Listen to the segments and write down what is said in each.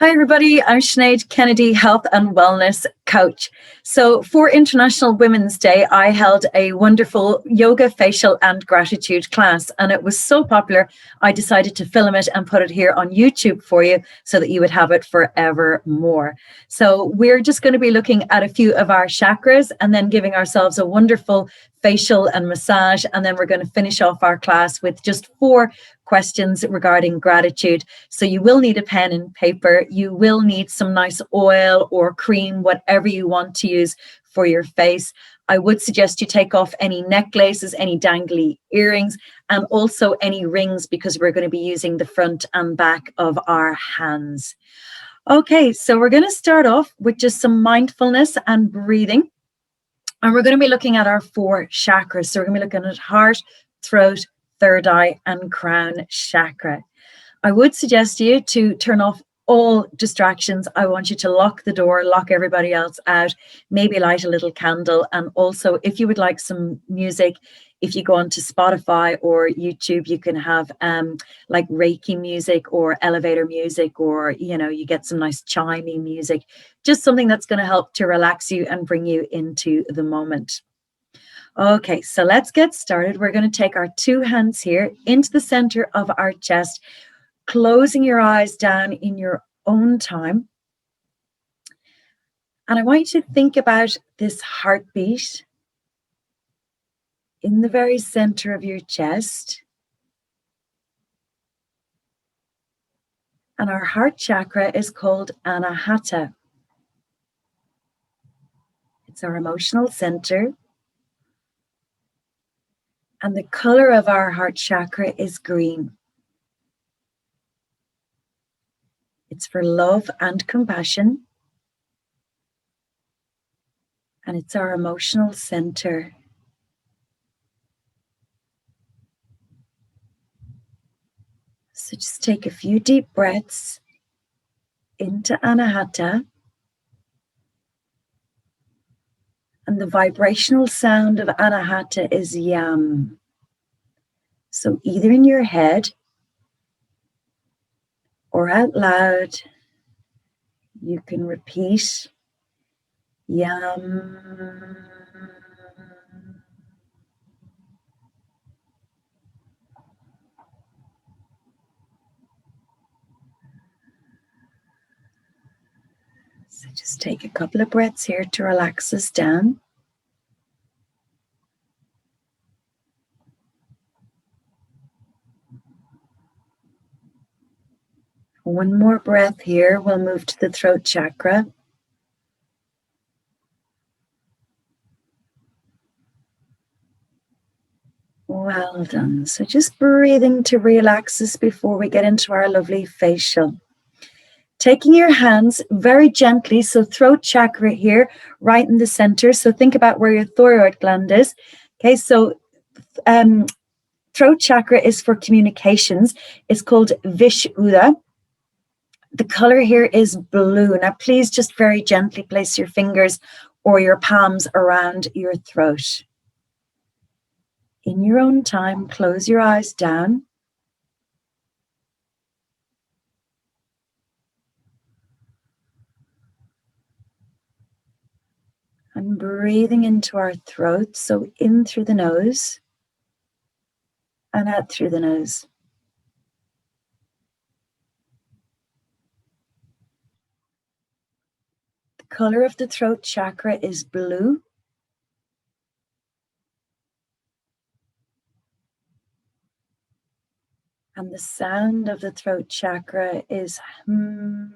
Hi, everybody. I'm Sinead Kennedy, Health and Wellness Coach. So for International Women's Day, I held a wonderful yoga, facial and gratitude class. And it was so popular, I decided to film it and put it here on YouTube for you so that you would have it forever more. So we're just going to be looking at a few of our chakras and then giving ourselves a wonderful facial and massage. And then we're going to finish off our class with just 4 questions regarding gratitude. So you will need a pen and paper. You will need some nice oil or cream, whatever you want to use for your face. I would suggest you take off any necklaces, any dangly earrings, and also any rings, because we're going to be using the front and back of our hands. Okay, so we're going to start off with just some mindfulness and breathing. And we're going to be looking at our 4 chakras. So we're going to be looking at heart, throat, third eye and crown chakra. I would suggest you to turn off all distractions. I want you to lock the door, lock everybody else out, maybe light a little candle. And also, if you would like some music, if you go onto Spotify or YouTube, you can have like Reiki music or elevator music, or, you get some nice chiming music, just something that's going to help to relax you and bring you into the moment. Okay, so let's get started. We're going to take our 2 hands here into the center of our chest, closing your eyes down in your own time. And I want you to think about this heartbeat in the very center of your chest. And our heart chakra is called anahata. It's our emotional center. And the color of our heart chakra is green. It's for love and compassion. And it's our emotional center. So just take a few deep breaths into anahata. And the vibrational sound of anahata is yam. So either in your head or out loud, you can repeat yam. So just take a couple of breaths here to relax us down. One more breath here. We'll move to the throat chakra. Well done. So just breathing to relax us before we get into our lovely facial. Taking your hands very gently, so throat chakra here, right in the center. So think about where your thyroid gland is. Okay, so throat chakra is for communications. It's called Vishuddha. The color here is blue. Now, please just very gently place your fingers or your palms around your throat. In your own time, close your eyes down. And breathing into our throat, so in through the nose and out through the nose. The color of the throat chakra is blue. And the sound of the throat chakra is hum.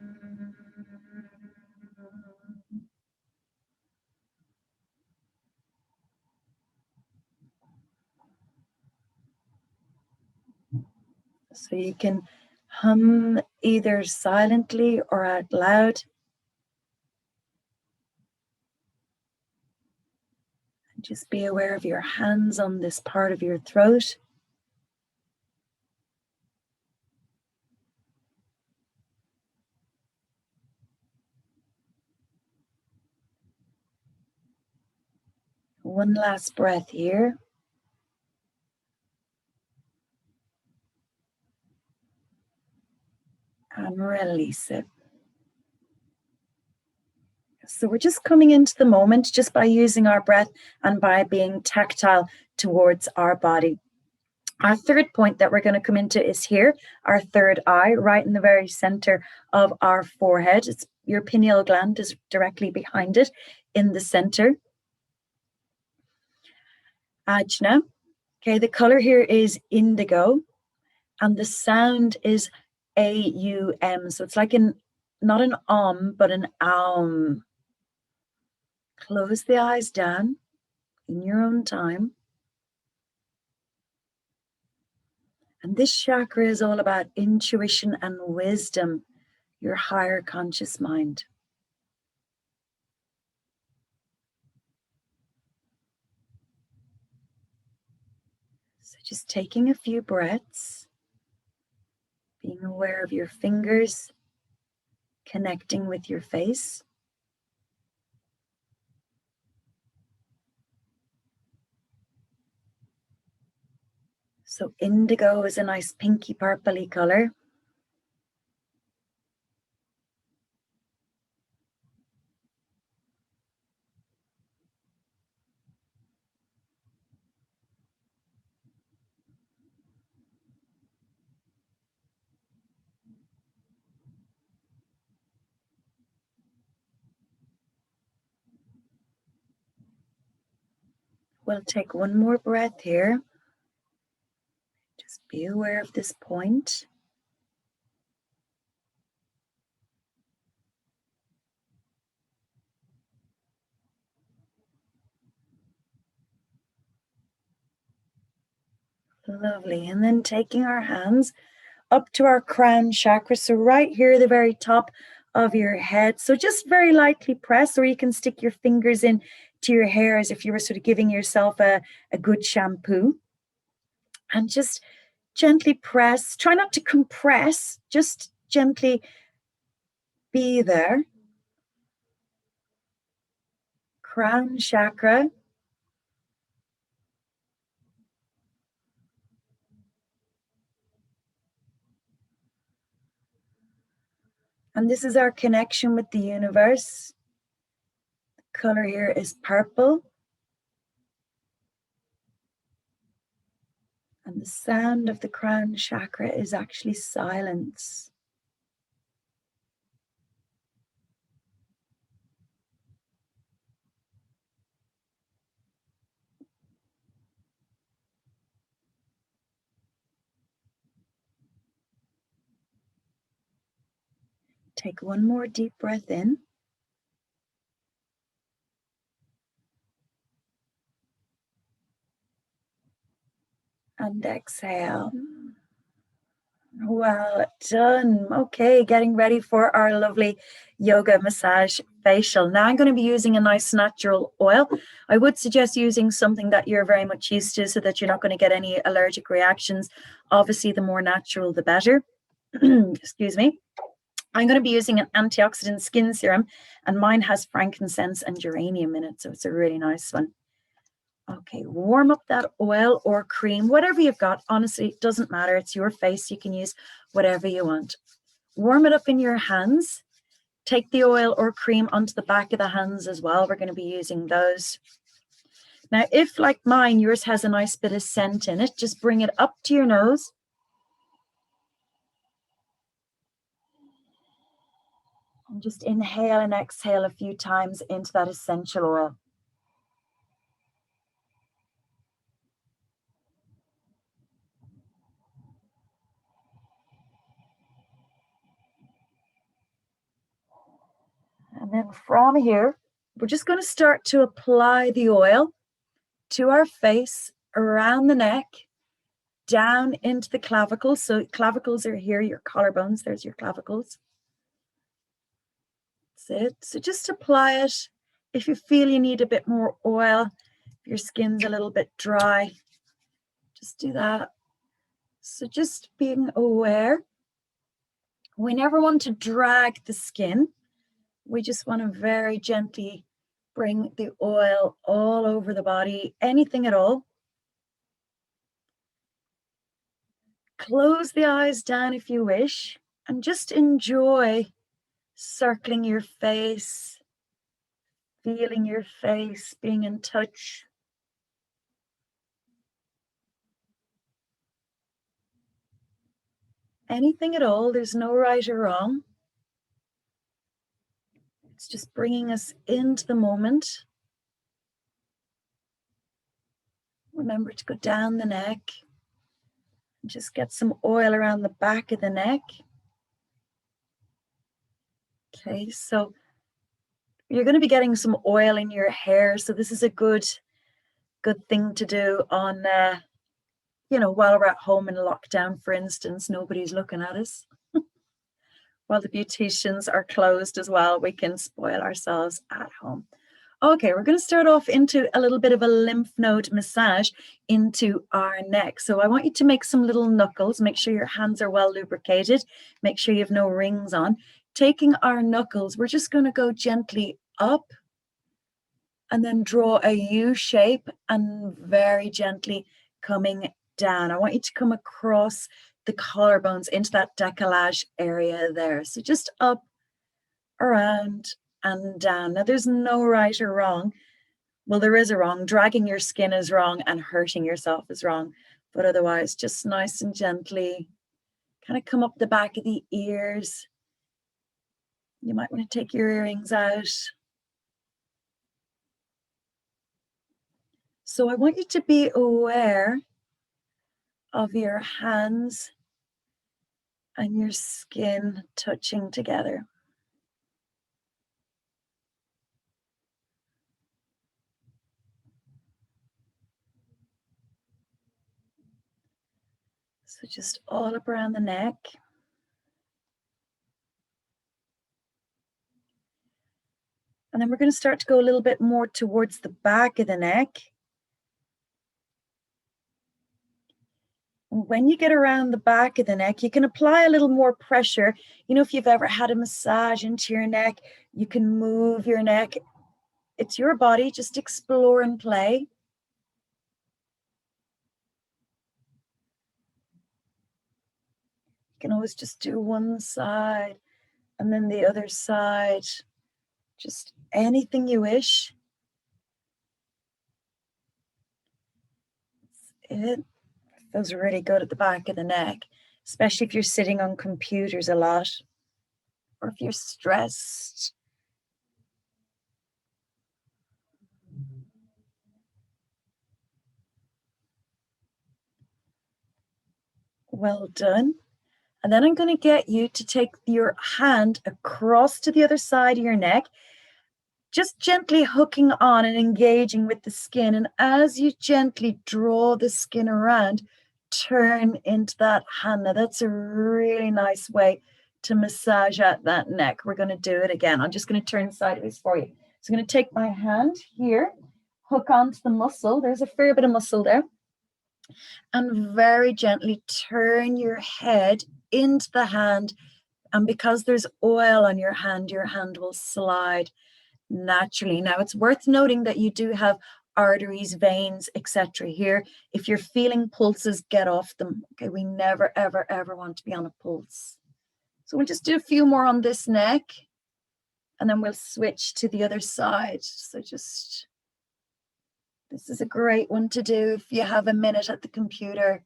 So you can hum either silently or out loud. And just be aware of your hands on this part of your throat. One last breath here. And release it. So we're just coming into the moment just by using our breath and by being tactile towards our body. Our third point that we're going to come into is here, our third eye, right in the very center of our forehead. It's your pineal gland is directly behind it in the center. Ajna. Okay, the color here is indigo, and the sound is A-U-M. So it's like not an but an aum. Close the eyes down in your own time. And this chakra is all about intuition and wisdom, your higher conscious mind. So just taking a few breaths, being aware of your fingers, connecting with your face. So indigo is a nice pinky purpley color. We'll take one more breath here. Just be aware of this point. Lovely. And then taking our hands up to our crown chakra. So right here, the very top of your head. So just very lightly press, or you can stick your fingers in to your hair as if you were sort of giving yourself a good shampoo. And just gently press. Try not to compress, just gently be there. Crown chakra. And this is our connection with the universe. The color here is purple. And the sound of the crown chakra is actually silence. Take one more deep breath in. And exhale. Well done. Okay, getting ready for our lovely yoga massage facial. Now I'm going to be using a nice natural oil. I would suggest using something that you're very much used to so that you're not going to get any allergic reactions. Obviously, the more natural, the better. Excuse me. I'm going to be using an antioxidant skin serum, and mine has frankincense and geranium in it, so it's a really nice one. Okay, warm up that oil or cream, whatever you've got. Honestly, it doesn't matter. It's your face. You can use whatever you want. Warm it up in your hands. Take the oil or cream onto the back of the hands as well. We're going to be using those. Now, if like mine, yours has a nice bit of scent in it, just bring it up to your nose. And just inhale and exhale a few times into that essential oil. And then from here, we're just going to start to apply the oil to our face, around the neck, down into the clavicles. So clavicles are here, your collarbones, there's your clavicles. That's it. So just apply it. If you feel you need a bit more oil, if your skin's a little bit dry, just do that. So just being aware. We never want to drag the skin. We just want to very gently bring the oil all over the body, anything at all. Close the eyes down if you wish, and just enjoy circling your face, feeling your face, being in touch. Anything at all, there's no right or wrong. It's just bringing us into the moment. Remember to go down the neck. And just get some oil around the back of the neck. Okay, so you're going to be getting some oil in your hair. So this is a good thing to do on, while we're at home in lockdown, for instance, nobody's looking at us. While the beauticians are closed as well, we can spoil ourselves at home. Okay, we're going to start off into a little bit of a lymph node massage into our neck. So I want you to make some little knuckles. Make sure your hands are well lubricated. Make sure you have no rings on. Taking our knuckles, we're just going to go gently up and then draw a U shape and very gently coming down. I want you to come across the collarbones into that décollage area there. So just up, around, and down. Now, there's no right or wrong. Well, there is a wrong. Dragging your skin is wrong and hurting yourself is wrong. But otherwise, just nice and gently kind of come up the back of the ears. You might want to take your earrings out. So I want you to be aware of your hands and your skin touching together. So just all up around the neck. And then we're going to start to go a little bit more towards the back of the neck. When you get around the back of the neck, you can apply a little more pressure. You know, if you've ever had a massage into your neck, you can move your neck. It's your body, just explore and play. You can always just do one side and then the other side. Just anything you wish. It feels really good at the back of the neck, especially if you're sitting on computers a lot or if you're stressed. Well done. And then I'm going to get you to take your hand across to the other side of your neck, just gently hooking on and engaging with the skin. And as you gently draw the skin around, turn into that hand. Now, that's a really nice way to massage out that neck. We're going to do it again. I'm just going to turn sideways for you. So I'm going to take my hand here, hook onto the muscle. There's a fair bit of muscle there. And very gently turn your head into the hand. And because there's oil on your hand will slide naturally. Now, it's worth noting that you do have arteries, veins, etc. here. If you're feeling pulses, get off them. Okay, we never, ever, ever want to be on a pulse. So we'll just do a few more on this neck, and then we'll switch to the other side. So this is a great one to do if you have a minute at the computer.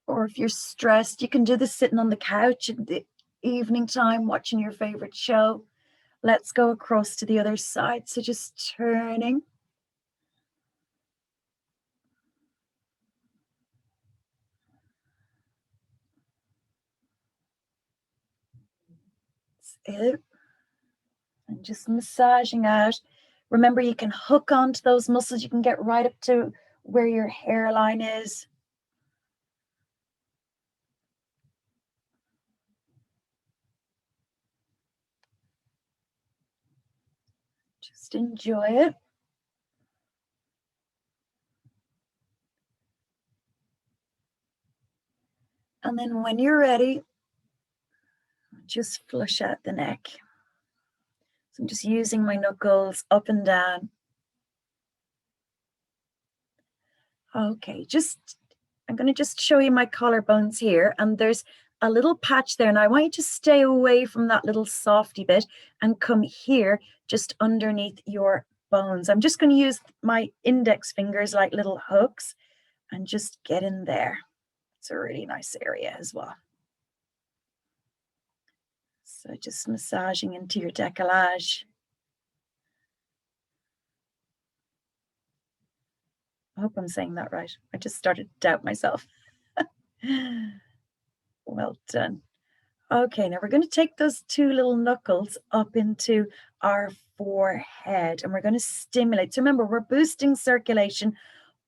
Or if you're stressed, you can do this sitting on the couch at the evening time, watching your favorite show. Let's go across to the other side. So just turning. That's it. And just massaging out. Remember, you can hook onto those muscles. You can get right up to where your hairline is. Just enjoy it. And then when you're ready, just flush out the neck. So I'm just using my knuckles up and down. Okay, I'm going to just show you my collarbones here. And there's a little patch there. And I want you to stay away from that little softy bit and come here just underneath your bones. I'm just going to use my index fingers like little hooks and just get in there. It's a really nice area as well. So just massaging into your décollage. I hope I'm saying that right. I just started to doubt myself. Well done. Okay, now we're going to take those two little knuckles up into our forehead and we're going to stimulate. So remember, we're boosting circulation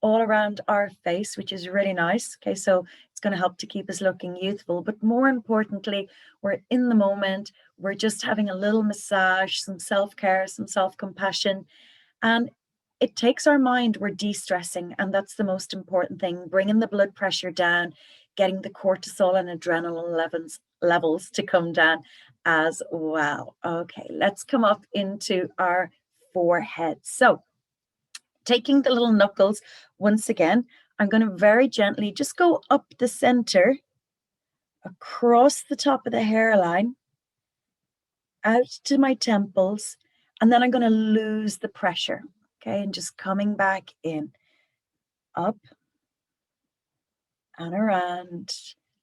all around our face, which is really nice. Okay, so it's going to help to keep us looking youthful. But more importantly, we're in the moment. We're just having a little massage, some self-care, some self-compassion. And it takes our mind, we're de-stressing, and that's the most important thing, bringing the blood pressure down, getting the cortisol and adrenaline levels to come down as well. Okay, let's come up into our forehead. So taking the little knuckles, once again, I'm going to very gently just go up the center, across the top of the hairline, out to my temples, and then I'm going to lose the pressure. Okay, and just coming back in, up and around,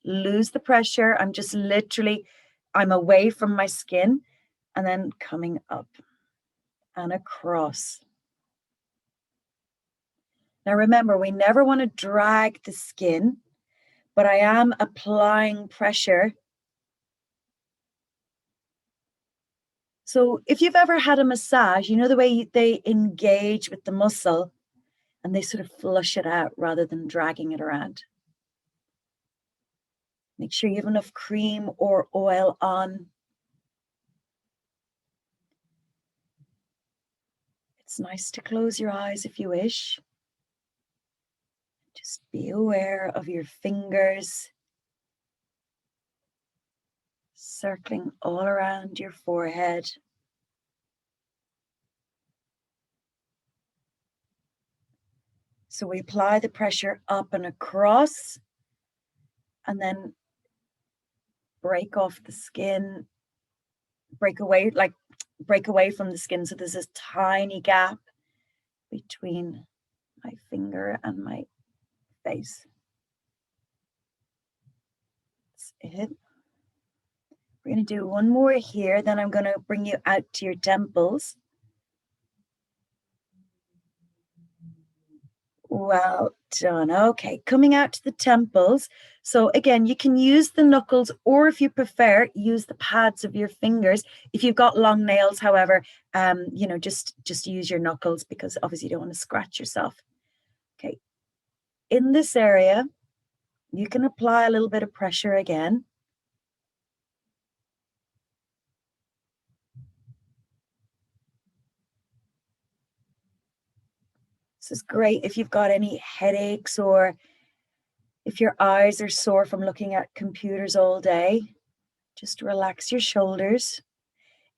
lose the pressure. I'm just literally, I'm away from my skin and then coming up and across. Now remember, we never want to drag the skin, but I am applying pressure. So if you've ever had a massage, you know the way they engage with the muscle and they sort of flush it out rather than dragging it around. Make sure you have enough cream or oil on. It's nice to close your eyes if you wish. Just be aware of your fingers circling all around your forehead. So we apply the pressure up and across and then break off the skin, break away from the skin. So there's this tiny gap between my finger and my face. That's it. We're going to do one more here, then I'm going to bring you out to your temples. Well done. Okay, coming out to the temples. So again, you can use the knuckles, or if you prefer, use the pads of your fingers. If you've got long nails, however, just use your knuckles because obviously you don't want to scratch yourself. Okay, in this area, you can apply a little bit of pressure again. This is great if you've got any headaches or if your eyes are sore from looking at computers all day. Just relax your shoulders.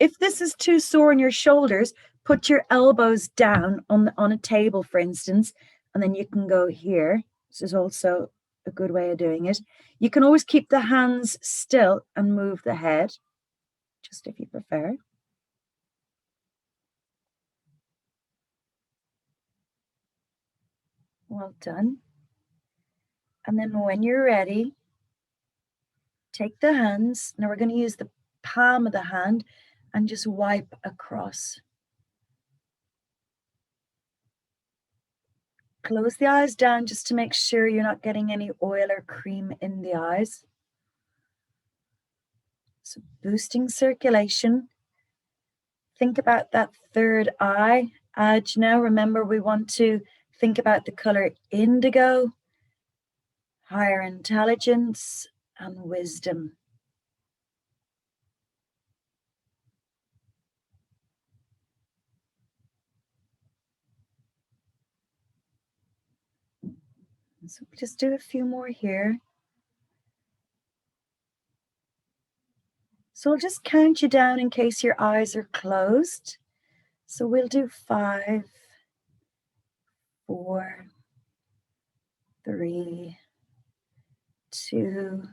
If this is too sore in your shoulders, put your elbows down on a table, for instance, and then you can go here. This is also a good way of doing it. You can always keep the hands still and move the head, just if you prefer. Well done. And then when you're ready, take the hands. Now we're going to use the palm of the hand and just wipe across. Close the eyes down just to make sure you're not getting any oil or cream in the eyes. So boosting circulation. Think about that third eye. Now remember, we want to think about the color indigo, higher intelligence, and wisdom. So we'll just do a few more here. So I'll just count you down in case your eyes are closed. So we'll do 5, 4, 3, 2,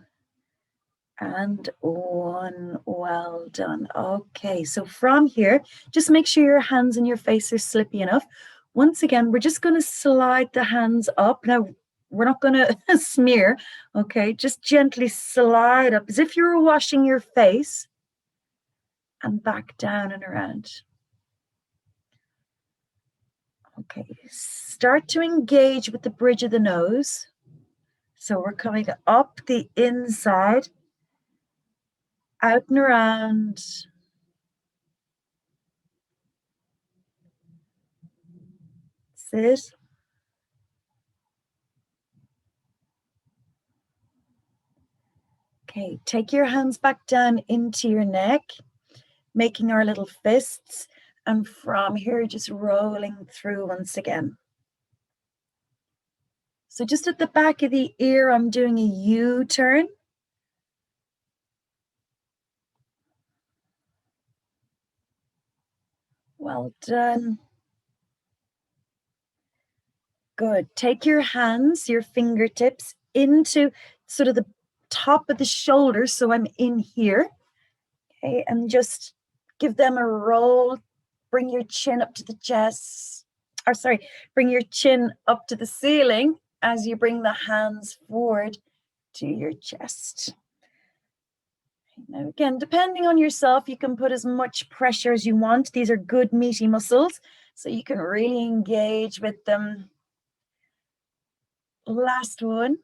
And one. Well done. Okay, so from here, just make sure your hands and your face are slippy enough. Once again, we're just going to slide the hands up. Now, we're not going to smear, okay? Just gently slide up as if you were washing your face and back down and around. Okay, start to engage with the bridge of the nose. So we're coming up the inside, out and around. That's it. Okay, take your hands back down into your neck, making our little fists. And from here, just rolling through once again. So just at the back of the ear, I'm doing a U-turn. Well done. Good. Take your hands, your fingertips into sort of the top of the shoulders. So I'm in here. Okay, and just give them a roll. Bring your chin up to the chest. Or sorry, bring your chin up to the ceiling as you bring the hands forward to your chest. Now again, depending on yourself, you can put as much pressure as you want. These are good meaty muscles, so you can really engage with them. Last one.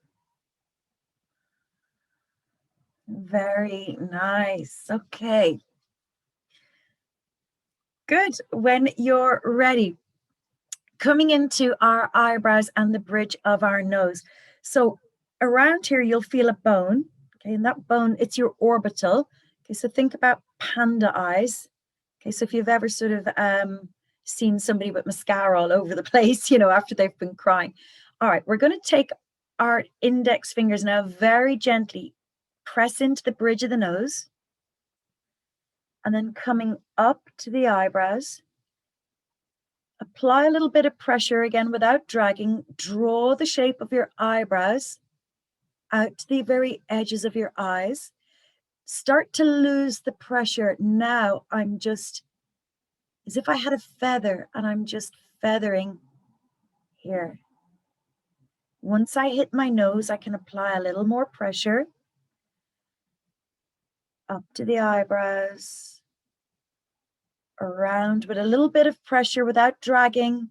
Very nice. Okay. Good. When you're ready, coming into our eyebrows and the bridge of our nose. So around here, you'll feel a bone. Okay, and that bone, it's your orbital. Okay, so think about panda eyes. Okay, so if you've ever sort of seen somebody with mascara all over the place, you know, after they've been crying. All right, we're going to take our index fingers now, very gently press into the bridge of the nose, and then coming up to the eyebrows. Apply a little bit of pressure again without dragging. Draw the shape of your eyebrows out to the very edges of your eyes. Start to lose the pressure. Now I'm just as if I had a feather and I'm just feathering here. Once I hit my nose, I can apply a little more pressure up to the eyebrows, around with a little bit of pressure without dragging.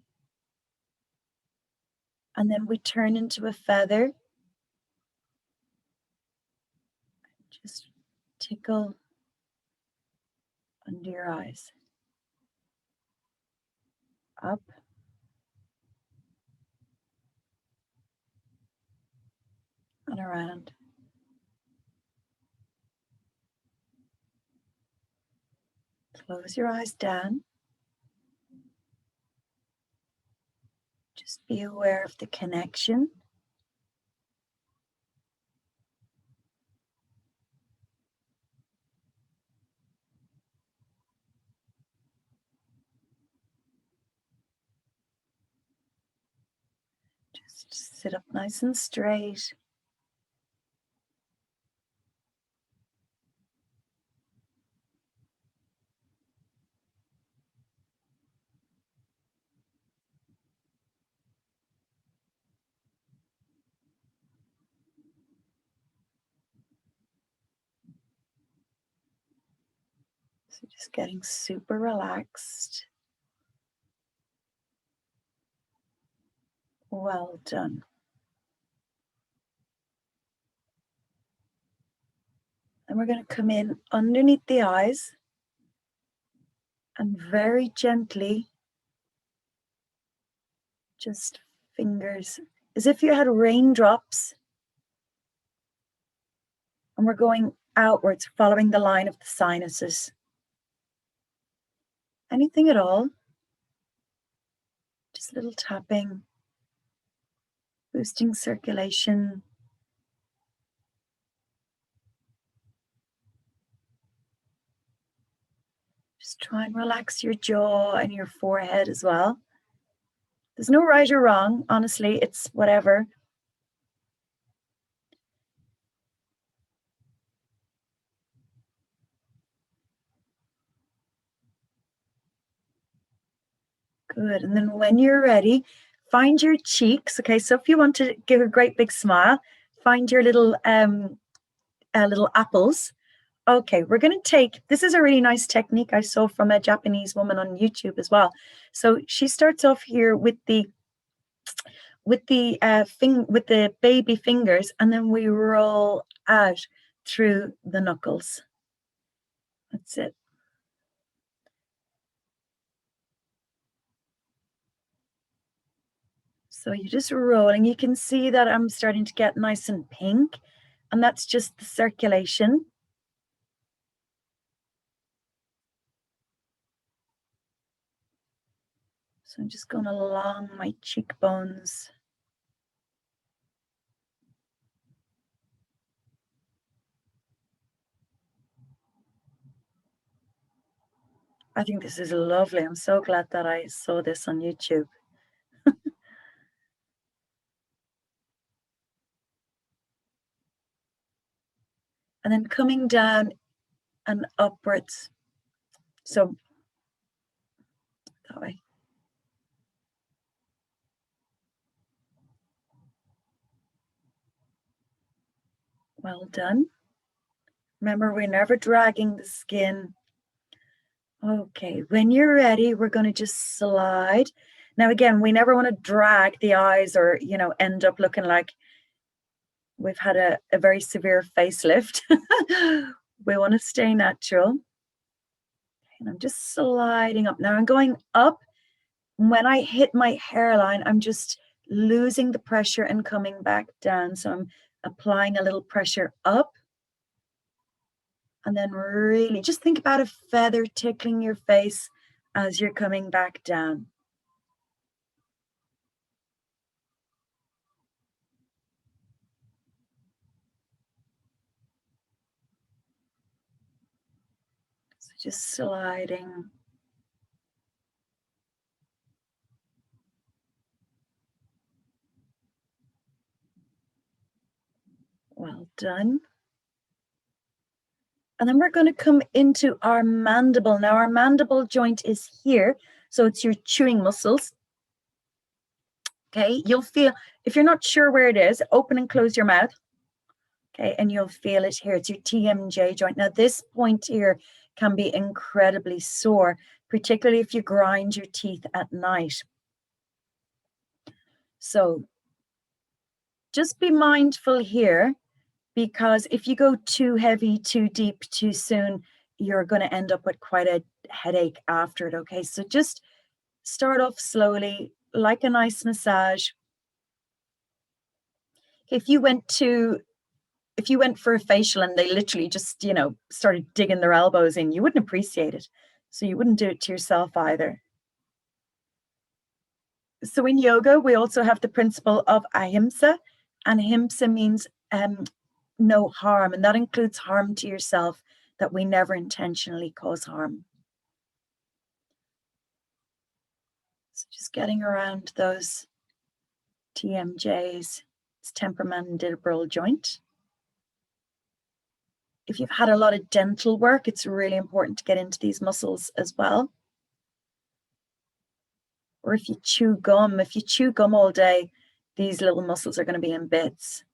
And then we turn into a feather. Just tickle under your eyes. Up. And around. Close your eyes down. Just be aware of the connection. Just sit up nice and straight. So just getting super relaxed. Well done. And we're going to come in underneath the eyes and very gently, just fingers, as if you had raindrops. And we're going outwards, following the line of the sinuses. Anything at all. Just a little tapping, boosting circulation. Just try and relax your jaw and your forehead as well. There's no right or wrong, honestly, it's whatever. Good. And then when you're ready, find your cheeks. Okay, so if you want to give a great big smile, find your little apples. Okay, we're going to take, this is a really nice technique I saw from a Japanese woman on YouTube as well. So she starts off here with the baby fingers, and then we roll out through the knuckles. That's it. So you're just rolling. You can see that I'm starting to get nice and pink, and that's just the circulation. So I'm just going along my cheekbones. I think this is lovely. I'm so glad that I saw this on YouTube. And then coming down and upwards. So that way. Well done. Remember, we're never dragging the skin. Okay, when you're ready, we're going to just slide. Now, again, we never want to drag the eyes or, end up looking like we've had a very severe facelift. We want to stay natural. And I'm just sliding up. Now I'm going up. When I hit my hairline, I'm just losing the pressure and coming back down. So I'm applying a little pressure up. And then really just think about a feather tickling your face as you're coming back down. So just sliding. Well done. And then we're going to come into our mandible. Now our mandible joint is here. So it's your chewing muscles. Okay, you'll feel, if you're not sure where it is, open and close your mouth. Okay, and you'll feel it here. It's your TMJ joint. Now this point here can be incredibly sore, particularly if you grind your teeth at night. So just be mindful here, because if you go too heavy, too deep, too soon, you're going to end up with quite a headache after it. Okay, so just start off slowly, like a nice massage. If you went for a facial and they literally just, started digging their elbows in, you wouldn't appreciate it. So you wouldn't do it to yourself either. So in yoga, we also have the principle of ahimsa, and ahimsa means no harm, and that includes harm to yourself, that we never intentionally cause harm. So just getting around those TMJs, it's temporomandibular joint. If you've had a lot of dental work, it's really important to get into these muscles as well. Or if you chew gum all day, these little muscles are going to be in bits.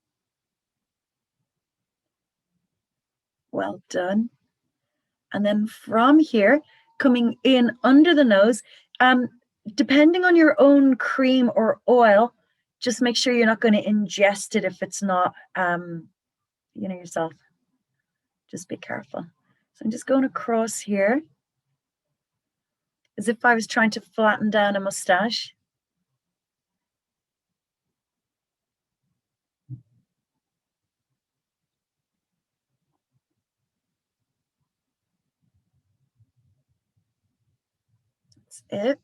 Well done. And then from here, coming in under the nose, depending on your own cream or oil, just make sure you're not going to ingest it if it's not, yourself. Just be careful. So I'm just going across here as if I was trying to flatten down a mustache. That's it.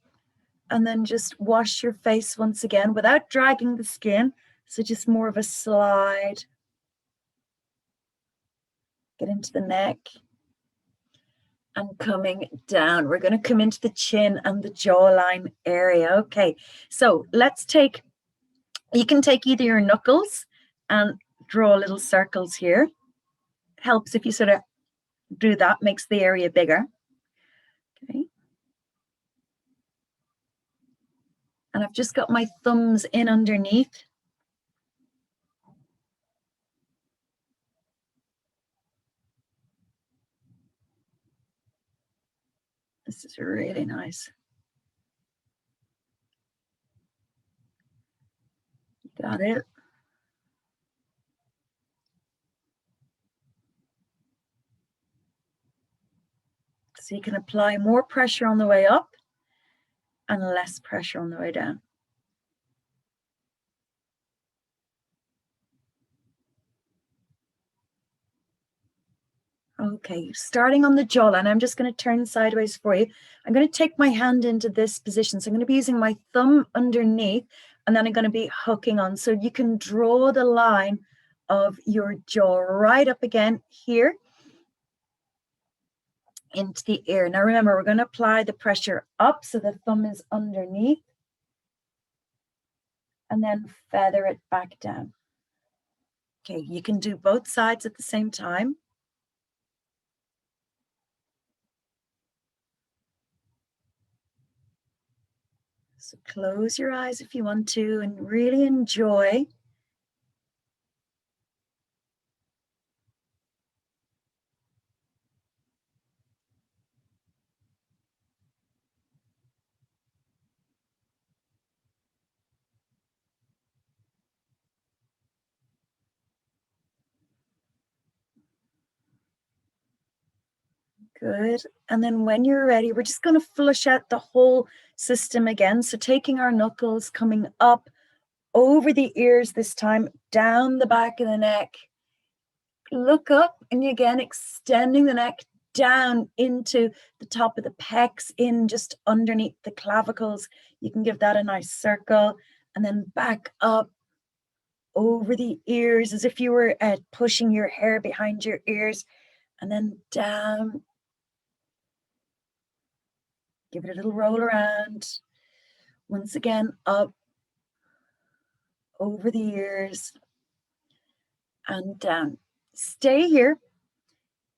And then just wash your face once again without dragging the skin. So just more of a slide. Get into the neck. And coming down, we're going to come into the chin and the jawline area. Okay, so you can take either your knuckles and draw little circles here. Helps if you sort of do that, makes the area bigger. Okay. And I've just got my thumbs in underneath. This is really nice. Got it. So you can apply more pressure on the way up and less pressure on the way down. Okay, starting on the jawline, I'm just going to turn sideways for you. I'm going to take my hand into this position. So I'm going to be using my thumb underneath, and then I'm going to be hooking on. So you can draw the line of your jaw right up again here into the ear. Now remember, we're going to apply the pressure up so the thumb is underneath, and then feather it back down. Okay, you can do both sides at the same time. So close your eyes if you want to and really enjoy. Good. And then when you're ready, we're just going to flush out the whole system again. So taking our knuckles, coming up over the ears this time, down the back of the neck. Look up, and again, extending the neck down into the top of the pecs, in just underneath the clavicles. You can give that a nice circle, and then back up over the ears as if you were pushing your hair behind your ears, and then down. Give it a little roll around. Once again, up over the ears and down. Stay here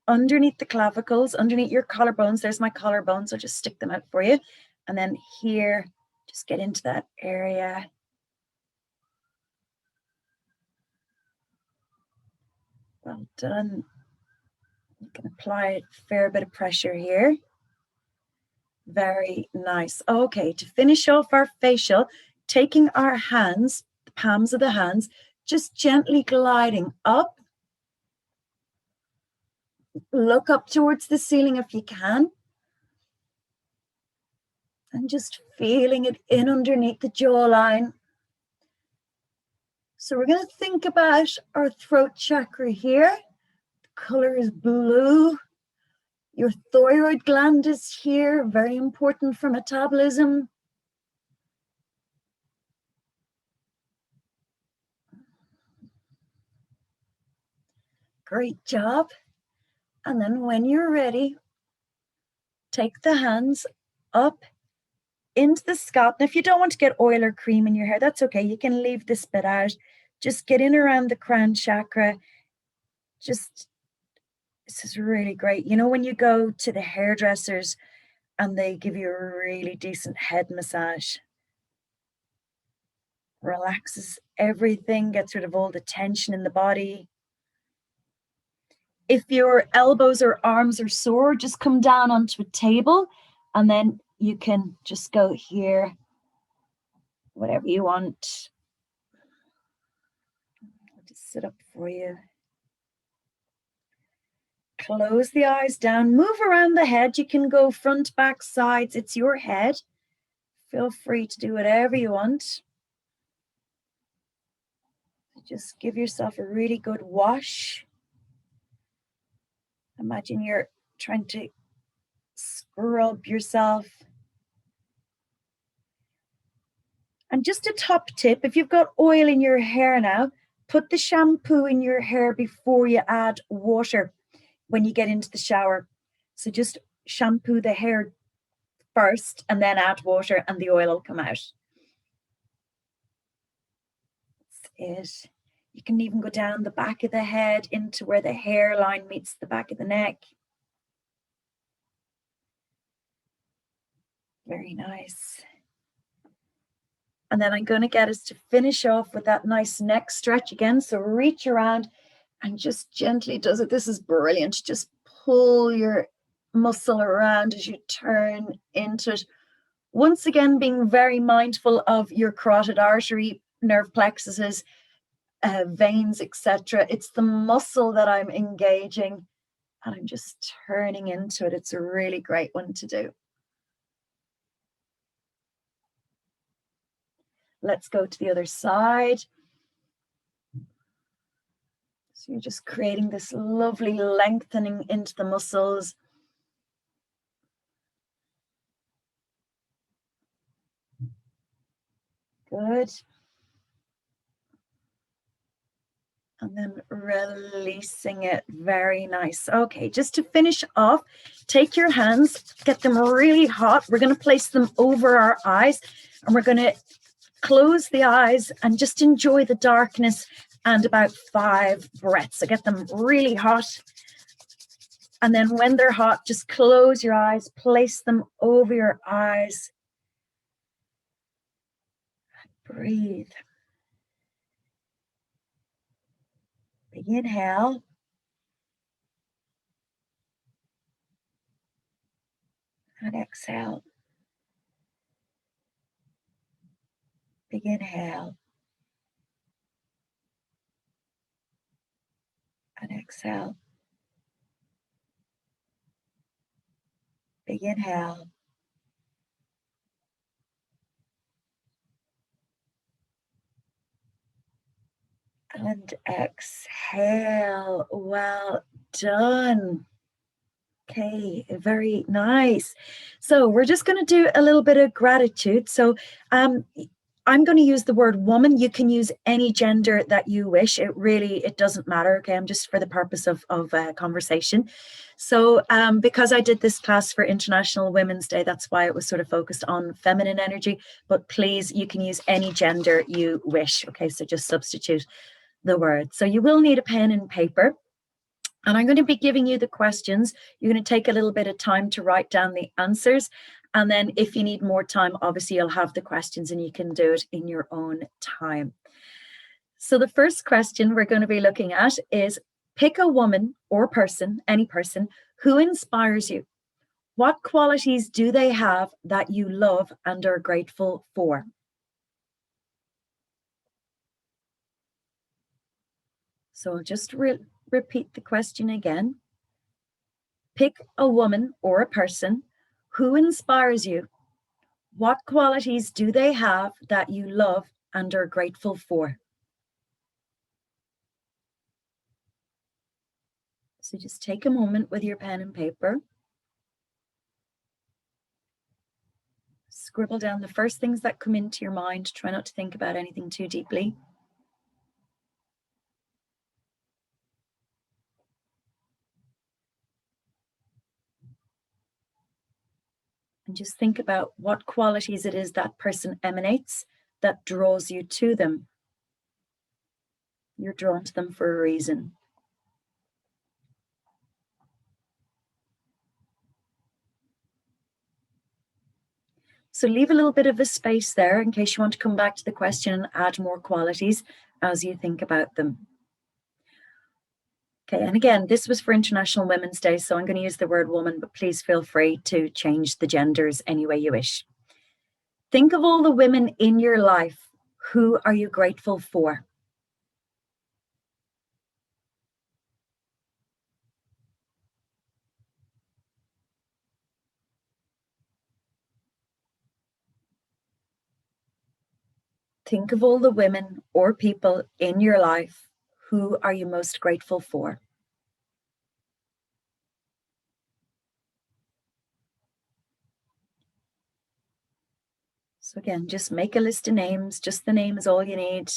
underneath the clavicles, underneath your collarbones. There's my collarbones. I'll just stick them out for you. And then here, just get into that area. Well done. You can apply a fair bit of pressure here. Very nice. Okay, to finish off our facial, taking our hands, the palms of the hands, just gently gliding up. Look up towards the ceiling if you can. And just feeling it in underneath the jawline. So we're going to think about our throat chakra here. The color is blue. Your thyroid gland is here, very important for metabolism. Great job. And then when you're ready, take the hands up into the scalp. Now, if you don't want to get oil or cream in your hair, that's okay. You can leave this bit out. Just get in around the crown chakra. This is really great. You know, when you go to the hairdressers and they give you a really decent head massage, relaxes everything, gets rid of all the tension in the body. If your elbows or arms are sore, just come down onto a table and then you can just go here, whatever you want. I'll just sit up for you. Close the eyes down, move around the head. You can go front, back, sides. It's your head. Feel free to do whatever you want. Just give yourself a really good wash. Imagine you're trying to scrub yourself. And just a top tip, if you've got oil in your hair now, put the shampoo in your hair before you add water when you get into the shower. So just shampoo the hair first and then add water and the oil will come out. That's it. You can even go down the back of the head into where the hairline meets the back of the neck. Very nice. And then I'm going to get us to finish off with that nice neck stretch again. So reach around and just gently does it. This is brilliant. Just pull your muscle around as you turn into it. Once again, being very mindful of your carotid artery, nerve plexuses, veins, etc. It's the muscle that I'm engaging and I'm just turning into it. It's a really great one to do. Let's go to the other side. So you're just creating this lovely lengthening into the muscles. Good. And then releasing it. Very nice. Okay, just to finish off, take your hands, get them really hot. We're going to place them over our eyes and we're going to close the eyes and just enjoy the darkness and about 5 breaths. So get them really hot. And then when they're hot, just close your eyes, place them over your eyes. Breathe. Big inhale. And exhale. Big inhale. And exhale. Big inhale. And exhale. Well done. Okay, very nice. So we're just going to do a little bit of gratitude. So I'm going to use the word woman. You can use any gender that you wish. It doesn't matter. Okay, I'm just for the purpose of conversation. So because I did this class for International Women's Day, that's why it was sort of focused on feminine energy. But please, you can use any gender you wish. Okay, so just substitute the word. So you will need a pen and paper. And I'm going to be giving you the questions. You're going to take a little bit of time to write down the answers. And then if you need more time, obviously you'll have the questions and you can do it in your own time. So the first question we're going to be looking at is pick a woman or person, any person, who inspires you. What qualities do they have that you love and are grateful for? So I'll just repeat the question again. Pick a woman or a person who inspires you. What qualities do they have that you love and are grateful for? So just take a moment with your pen and paper. Scribble down the first things that come into your mind. Try not to think about anything too deeply. And just think about what qualities it is that person emanates that draws you to them. You're drawn to them for a reason. So leave a little bit of a space there in case you want to come back to the question and add more qualities as you think about them. Okay, and again, this was for International Women's Day, so I'm going to use the word woman, but please feel free to change the genders any way you wish. Think of all the women in your life. Who are you grateful for? Think of all the women or people in your life. Who are you most grateful for? So again, just make a list of names. Just the name is all you need.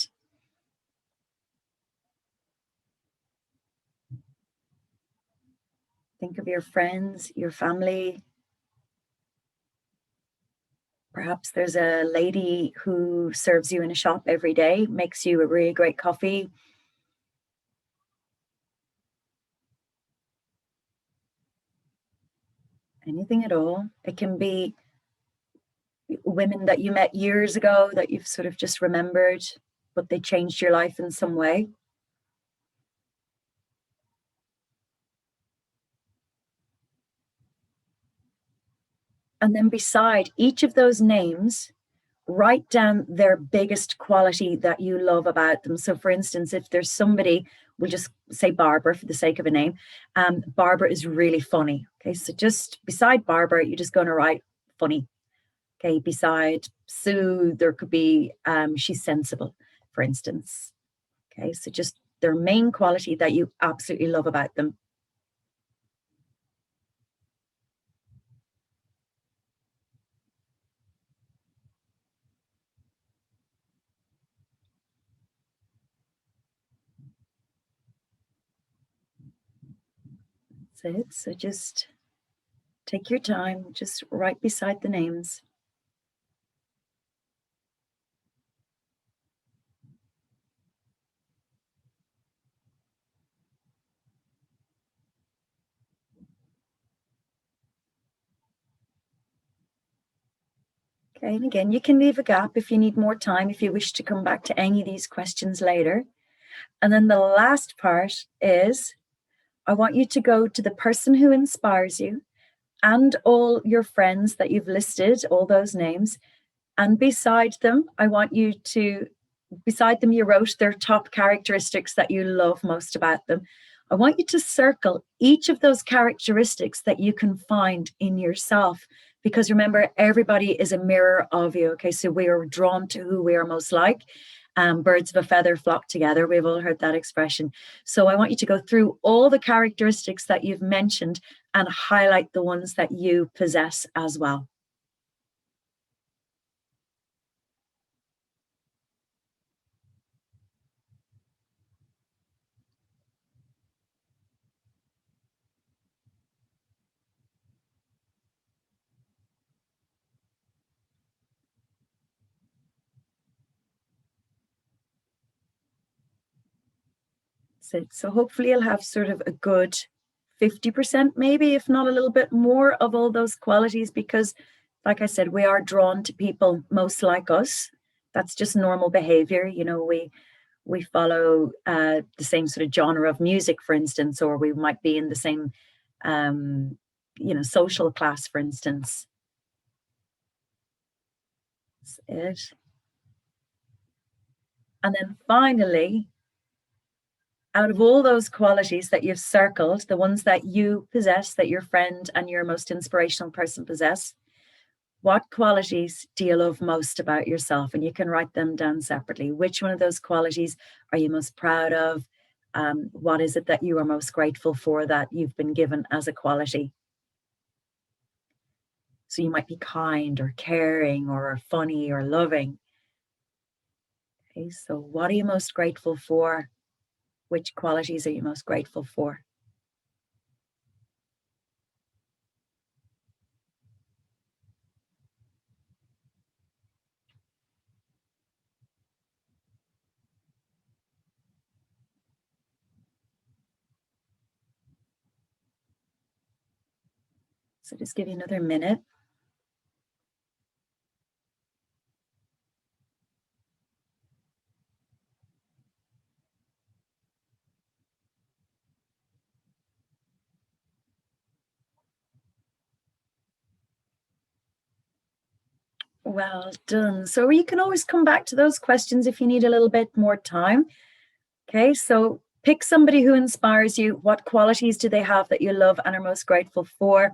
Think of your friends, your family. Perhaps there's a lady who serves you in a shop every day, makes you a really great coffee. Anything at all. It can be women that you met years ago that you've sort of just remembered, but they changed your life in some way. And then beside each of those names, write down their biggest quality that you love about them. So, for instance, if there's somebody, we'll just say Barbara for the sake of a name. Barbara is really funny. Okay, so just beside Barbara, you're just going to write funny. Okay, beside Sue, there could be she's sensible, for instance. Okay, so just their main quality that you absolutely love about them. That's it. So just take your time, just right beside the names. Okay, and again, you can leave a gap if you need more time, if you wish to come back to any of these questions later. And then the last part is, I want you to go to the person who inspires you and all your friends that you've listed, all those names. And beside them, beside them, you wrote their top characteristics that you love most about them. I want you to circle each of those characteristics that you can find in yourself. Because remember, everybody is a mirror of you. Okay, so we are drawn to who we are most like. Birds of a feather flock together. We've all heard that expression. So I want you to go through all the characteristics that you've mentioned and highlight the ones that you possess as well. So hopefully you'll have sort of a good 50%, maybe, if not a little bit more of all those qualities, because like I said, we are drawn to people most like us. That's just normal behavior. We follow the same sort of genre of music, for instance, or we might be in the same social class, for instance. That's it. And then finally, out of all those qualities that you've circled, the ones that you possess, that your friend and your most inspirational person possess, what qualities do you love most about yourself? And you can write them down separately. Which one of those qualities are you most proud of? What is it that you are most grateful for that you've been given as a quality? So you might be kind or caring or funny or loving. Okay, so what are you most grateful for? Which qualities are you most grateful for? So just give you another minute. Well done. So you can always come back to those questions if you need a little bit more time. Okay, so pick somebody who inspires you. What qualities do they have that you love and are most grateful for?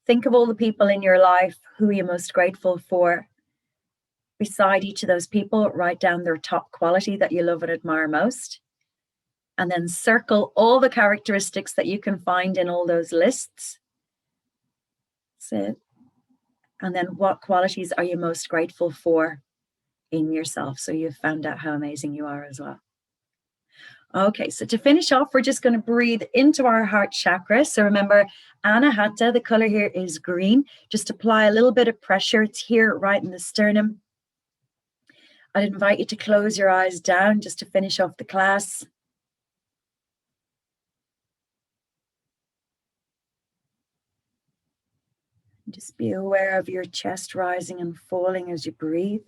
Think of all the people in your life who you're most grateful for. Beside each of those people, write down their top quality that you love and admire most. And then circle all the characteristics that you can find in all those lists. That's it. And then what qualities are you most grateful for in yourself? So you've found out how amazing you are as well. Okay, so to finish off, we're just going to breathe into our heart chakra. So remember, Anahata, the color here is green. Just apply a little bit of pressure. It's here right in the sternum. I'd invite you to close your eyes down just to finish off the class. Just be aware of your chest rising and falling as you breathe.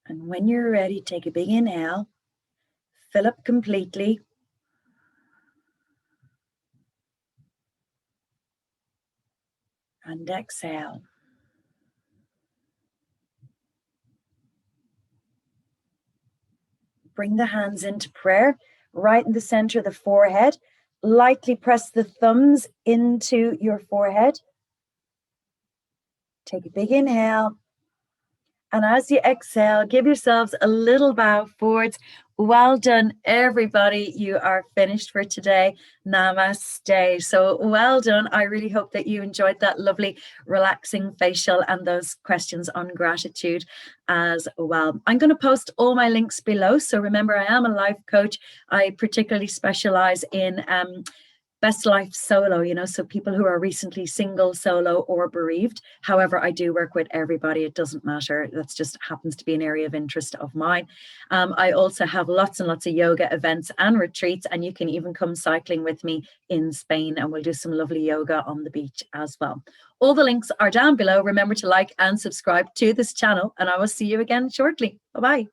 And when you're ready, take a big inhale, fill up completely. And exhale. Bring the hands into prayer, right in the center of the forehead. Lightly press the thumbs into your forehead. Take a big inhale. And as you exhale, give yourselves a little bow forwards. Well done, everybody. You are finished for today. Namaste. So well done. I really hope that you enjoyed that lovely, relaxing facial and those questions on gratitude as well. I'm going to post all my links below. So remember, I am a life coach. I particularly specialize in best life solo, so people who are recently single, solo, or bereaved. However, I do work with everybody. It doesn't matter. That's just happens to be an area of interest of mine. I also have lots and lots of yoga events and retreats, and you can even come cycling with me in Spain, and we'll do some lovely yoga on the beach as well. All the links are down below. Remember to like and subscribe to this channel, and I will see you again shortly. Bye-bye.